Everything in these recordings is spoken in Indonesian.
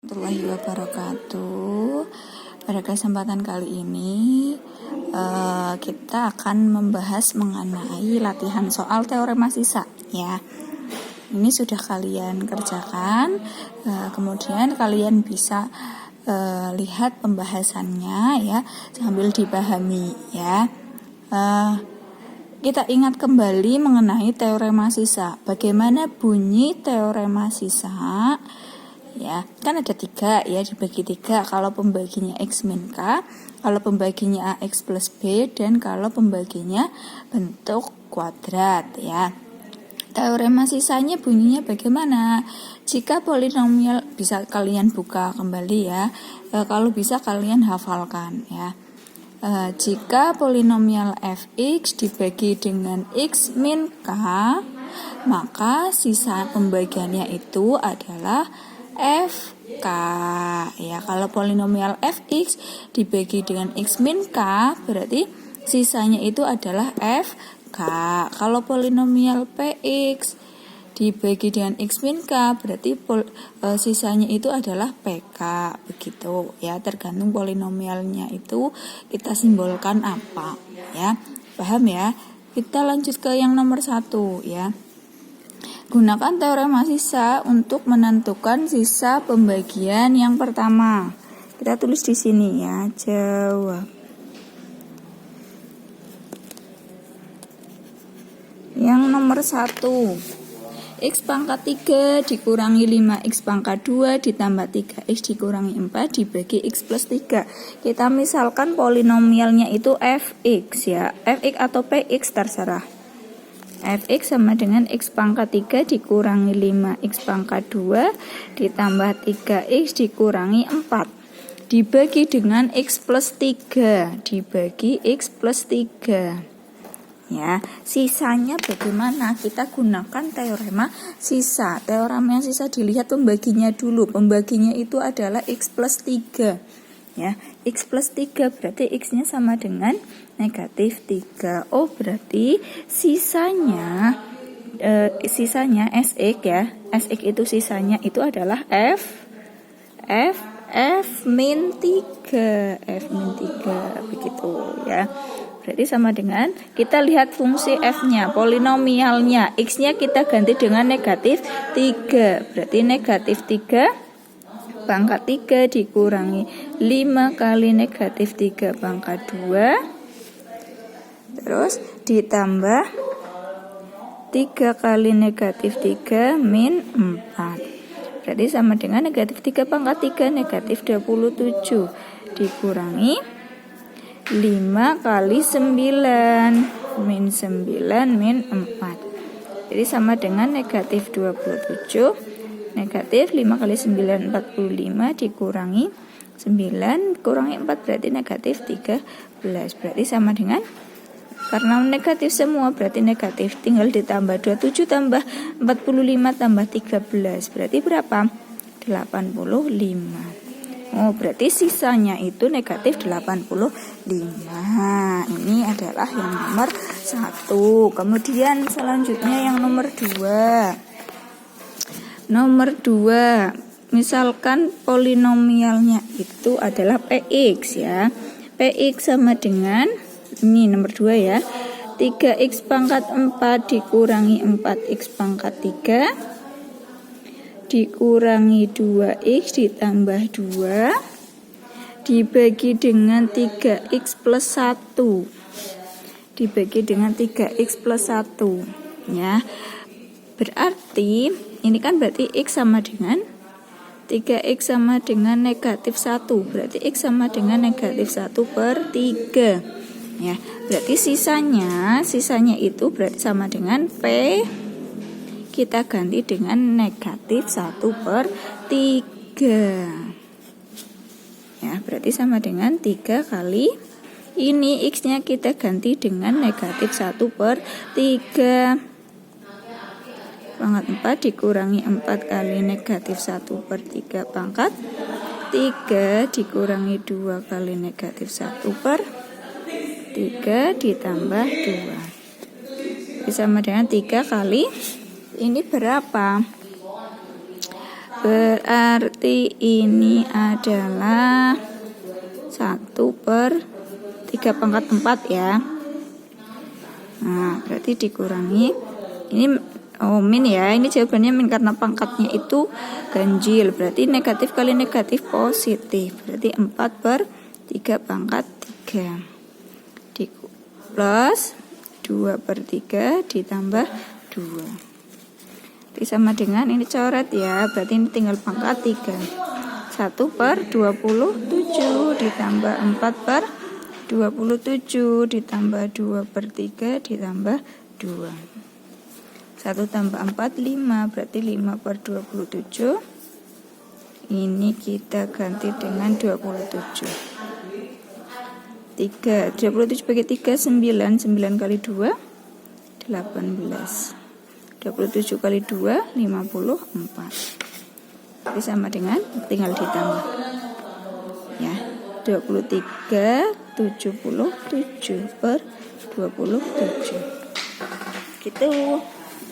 Warahmatullahi wabarakatuh. Pada kesempatan kali ini kita akan membahas mengenai latihan soal teorema sisa ya. Ini sudah kalian kerjakan, kemudian kalian bisa lihat pembahasannya ya sambil dipahami ya. Kita ingat kembali mengenai teorema sisa. Bagaimana bunyi teorema sisa? Ya, kan ada 3 ya, dibagi 3 kalau pembaginya X min K, kalau pembaginya AX plus B, dan kalau pembaginya bentuk kuadrat ya. Teorema sisanya bunyinya bagaimana? Jika polinomial, bisa kalian buka kembali ya, kalau bisa kalian hafalkan ya. Jika polinomial fx dibagi dengan x min k, maka sisa pembagiannya itu adalah fk ya. Kalau polinomial fx dibagi dengan x min k, berarti sisanya itu adalah fk. Kalau polinomial px dibagi dengan x min k, berarti sisanya itu adalah pk, begitu ya. Tergantung polinomialnya itu kita simbolkan apa ya. Paham ya? Kita lanjut ke yang nomor 1 ya. Gunakan teorema sisa untuk menentukan sisa pembagian yang pertama. Kita tulis di sini ya, jawab. Yang nomor 1, x pangkat 3 dikurangi 5x pangkat 2 ditambah 3x dikurangi 4 dibagi x plus 3. Kita misalkan polinomialnya itu fx ya, fx atau px terserah. Fx sama dengan x pangkat 3 dikurangi 5x pangkat 2 ditambah 3x dikurangi 4 dibagi dengan x plus 3 dibagi x plus 3 ya. Sisanya bagaimana? Kita gunakan teorema sisa. Teorema sisa dilihat pembaginya dulu. Pembaginya itu adalah x plus 3 ya. X plus 3 berarti x-nya sama dengan negatif 3. Oh, berarti sisanya Sx ya. Sx itu sisanya itu adalah f min 3. F min 3 begitu ya. Berarti sama dengan, kita lihat fungsi f-nya, polinomialnya. X-nya kita ganti dengan negatif 3. Berarti negatif 3 pangkat 3 dikurangi 5 kali negatif 3 pangkat 2. Terus ditambah 3 kali negatif 3 min 4. Berarti sama dengan negatif 3 pangkat 3 negatif 27 dikurangi 5 kali 9 min 9 min 4. Jadi sama dengan negatif 27. Negatif 5 kali 9 45 dikurangi 9 kurangi 4 berarti negatif 13. Berarti sama dengan, karena negatif semua berarti negatif, tinggal ditambah 27 tambah 45 tambah 13 berarti berapa? 85. Oh, berarti sisanya itu negatif 85. Ini adalah yang nomor 1. Kemudian selanjutnya yang nomor 2. Nomor 2, misalkan polinomialnya itu adalah px ya. Px sama dengan, ini nomor 2 ya, 3x pangkat 4 dikurangi 4x pangkat 3 dikurangi 2x ditambah 2 dibagi dengan 3x plus 1 dibagi dengan 3x plus 1 ya. Berarti ini kan berarti x sama dengan 3x sama dengan negatif 1. Berarti x sama dengan negatif 1 per 3 ya. Berarti sisanya itu berarti sama dengan p, kita ganti dengan negatif 1 per 3 ya. Berarti sama dengan 3 kali ini x-nya kita ganti dengan negatif 1 per 3 pangkat 4 dikurangi 4 kali negatif 1 per 3 pangkat 3 dikurangi 2 kali negatif 1 per 3 ditambah 2 sama dengan 3 kali ini berapa? Berarti ini adalah 1/3/4 ya. Nah, berarti dikurangi. Ini min ya. Ini jawabannya min karena pangkatnya itu ganjil. Berarti negatif kali negatif positif. Berarti 4/3 plus 2/3 ditambah 2. Jadi sama dengan ini coret ya. Berarti ini tinggal pangkat 3. 1/27 ditambah 4/27 ditambah 2/3 ditambah 2. 1 tambah 4 5, berarti 5/27. Ini kita ganti dengan 27. 27 bagi 3 9, 9 kali 2 18. 27 kali 2 54. Jadi sama dengan tinggal ditambah. Ya, 23/77 gitu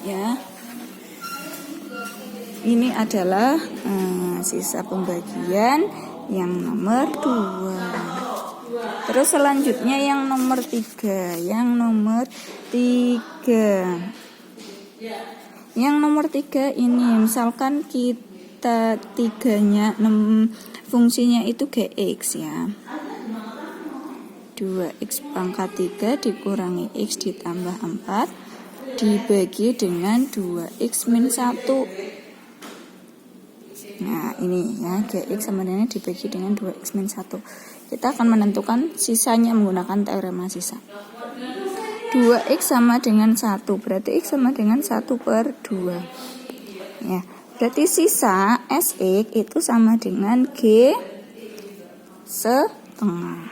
ya. Ini adalah sisa pembagian yang nomor 2. Terus selanjutnya yang nomor 3. Yang nomor 3 ini misalkan kita fungsinya itu gx ya. 2x pangkat 3 dikurangi x ditambah 4 dibagi dengan 2x min 1. Nah ini ya, gx sama dengan dibagi dengan 2x min 1. Kita akan menentukan sisanya menggunakan teorema sisa. 2x sama dengan 1, berarti x sama dengan 1/2 ya. Berarti sisa sx itu sama dengan g setengah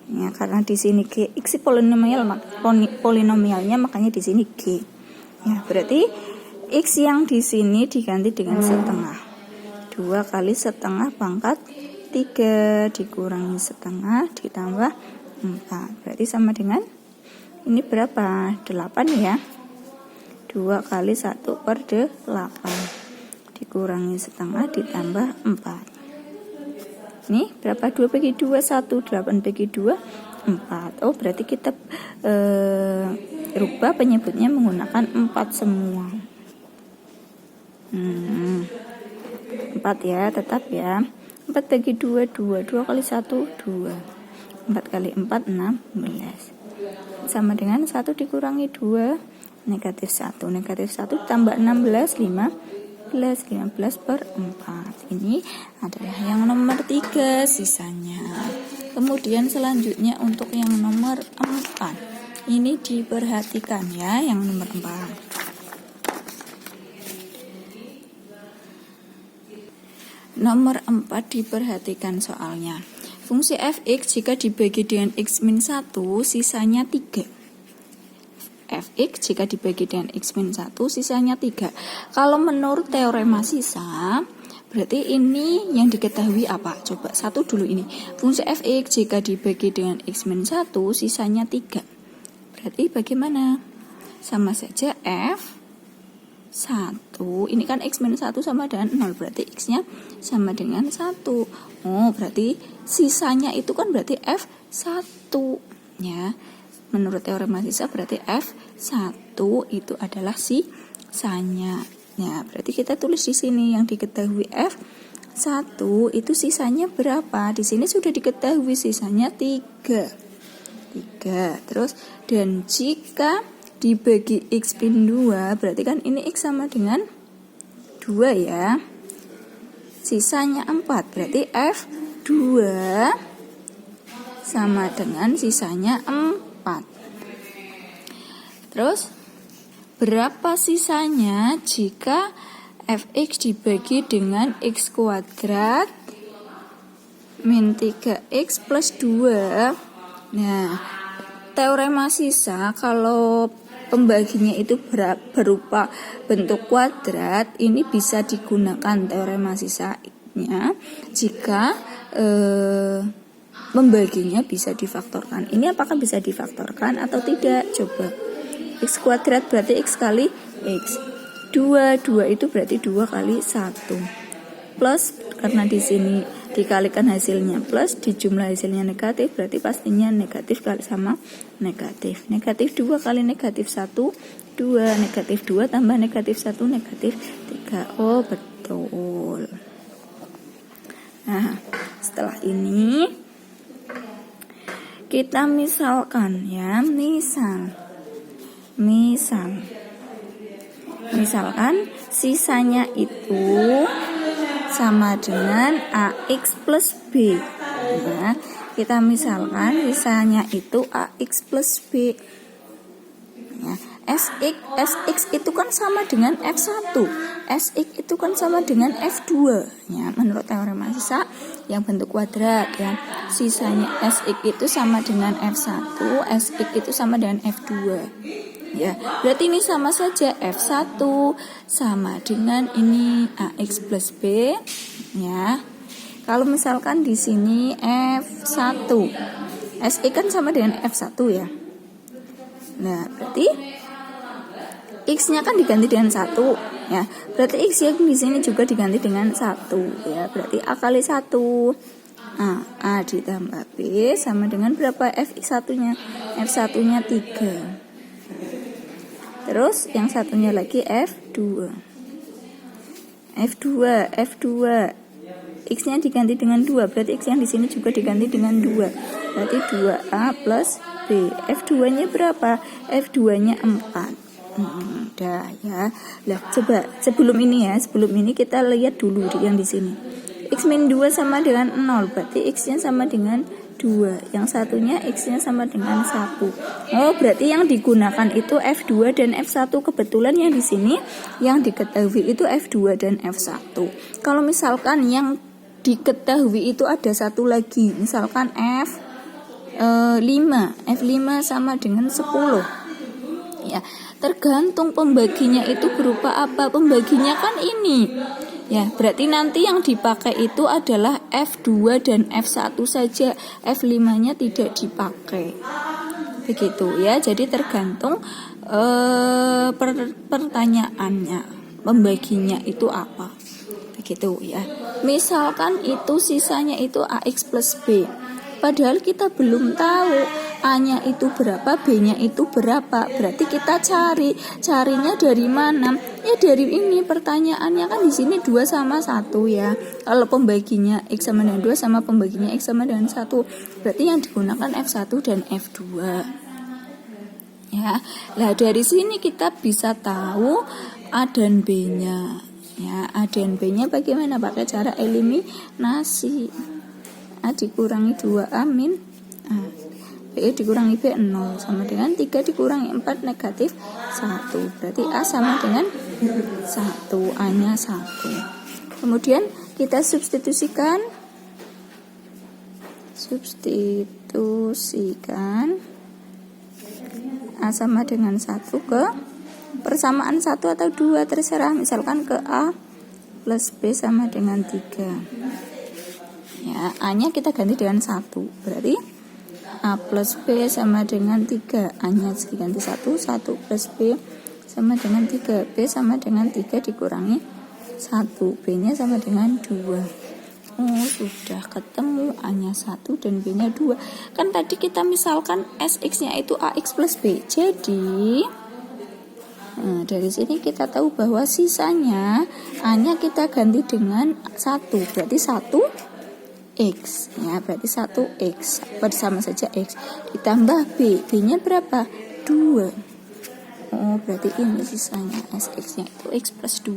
ya, karena di sini gx polinomialnya, makanya di sini g ya. Berarti x yang di sini diganti dengan setengah. 2 kali setengah pangkat 3 dikurangi setengah ditambah 4. Berarti sama dengan ini berapa? 8 ya. 2 kali 1/8 dikurangi setengah ditambah 4. Ini berapa? 2 bagi 2 1, 8 bagi 2 4. Oh, berarti kita rubah penyebutnya menggunakan 4 semua. 4 ya, tetap ya. 4 bagi 2 2, 2 kali 1 2. 4 kali 4 16. Sama dengan 1 dikurangi 2 negatif 1. Negatif 1 tambah 16 15/4. Ini adalah yang nomor 3 sisanya. Kemudian selanjutnya untuk yang nomor 4. Ini diperhatikan ya, yang nomor 4. Nomor 4 diperhatikan soalnya. Fungsi fx jika dibagi dengan x min 1 sisanya 3. Fx jika dibagi dengan x min 1 sisanya 3. Kalau menurut teorema sisa, berarti ini yang diketahui apa? Coba satu dulu ini. Fungsi fx jika dibagi dengan x min 1 sisanya 3. Berarti bagaimana? Sama saja f 1. Ini kan x min 1 sama dengan 0. Berarti x-nya sama dengan 1. Oh, berarti sisanya itu kan berarti f1 ya. Menurut teorema sisa berarti f1 itu adalah sisanya. Ya, berarti kita tulis di sini yang diketahui f1 itu sisanya berapa? Di sini sudah diketahui sisanya 3. Terus dan jika dibagi x min 2 berarti kan ini x sama dengan 2 ya. Sisanya 4 berarti f2 sama dengan sisanya 4. Terus berapa sisanya jika fx dibagi dengan x kuadrat min 3x plus 2. Nah, teorema sisa kalau pembaginya itu berupa bentuk kuadrat, ini bisa digunakan teorema sisanya jika membaginya bisa difaktorkan. Ini apakah bisa difaktorkan atau tidak? Coba. X kuadrat berarti x kali x. 2 itu berarti 2 kali 1 plus, karena di sini dikalikan hasilnya plus, dijumlah hasilnya negatif, berarti pastinya negatif kali sama negatif. Negatif 2 kali negatif 1, 2, negatif 2 tambah negatif 1, negatif 3. Oh, betul. Nah, setelah ini kita misalkan ya, misalkan sisanya itu sama dengan AX plus B. Nah, kita misalkan sisanya itu AX plus B. Ya, SX itu kan sama dengan F1. SX itu kan sama dengan F2. Ya, menurut teorema sisa yang bentuk kuadrat ya. Sisanya SX itu sama dengan F1, SX itu sama dengan F2. Ya, berarti ini sama saja, F1 sama dengan ini AX plus B ya. Kalau misalkan di sini F1, SX kan sama dengan F1 ya. Nah, berarti X-nya kan diganti dengan 1 ya. Berarti X yang di sini juga diganti dengan 1 ya. Berarti A kali 1. Nah, A ditambah B sama dengan berapa F1-nya? F1-nya 3. Terus yang satunya lagi F2. X-nya diganti dengan 2, berarti X yang di sini juga diganti dengan 2. Berarti 2A plus B. F2-nya berapa? F2-nya 4. Udah ya. Lah, coba sebelum ini kita lihat dulu yang di sini. X min 2 sama dengan 0, berarti X-nya sama dengan 2. Yang satunya X-nya sama dengan 1. Oh, berarti yang digunakan itu F2 dan F1. Kebetulan yang di sini yang diketahui itu F2 dan F1. Kalau misalkan yang diketahui itu ada satu lagi, misalkan F5 sama dengan 10. Ya, tergantung pembaginya itu berupa apa. Pembaginya kan ini. Ya, berarti nanti yang dipakai itu adalah F2 dan F1 saja. F5-nya tidak dipakai. Begitu ya. Jadi tergantung pertanyaannya. Pembaginya itu apa. Begitu ya. Misalkan itu sisanya itu AX plus B. Padahal kita belum tahu A-nya itu berapa, B-nya itu berapa. Berarti kita carinya dari mana? Ya dari ini, pertanyaannya kan di sini 2 sama 1 ya. Kalau pembaginya X sama dengan 2 sama pembaginya X sama dengan 1, berarti yang digunakan F1 dan F2. Ya. Lah dari sini kita bisa tahu A dan B-nya. Ya, A dan B-nya bagaimana? Pakai cara eliminasi. A dikurangi 2A min A. B dikurangi B 0 sama dengan 3 dikurangi 4 negatif 1. Berarti A sama dengan 1, A-nya 1. Kemudian kita substitusikan A sama dengan 1 ke persamaan 1 atau 2 terserah. Misalkan ke A plus B sama dengan 3. Ya, A-nya kita ganti dengan 1. Berarti A plus B sama dengan 3. A-nya diganti 1 plus B sama dengan 3. B sama dengan 3 dikurangi 1. B-nya sama dengan 2. Oh, sudah ketemu. A-nya 1 dan B-nya 2. Kan tadi kita misalkan SX-nya itu AX plus B. Jadi dari sini kita tahu bahwa sisanya A-nya kita ganti dengan 1. Berarti 1 X ya, berarti 1X bersama saja X ditambah B. B-nya berapa? 2. Oh, berarti ini sisanya SX-nya itu X plus 2.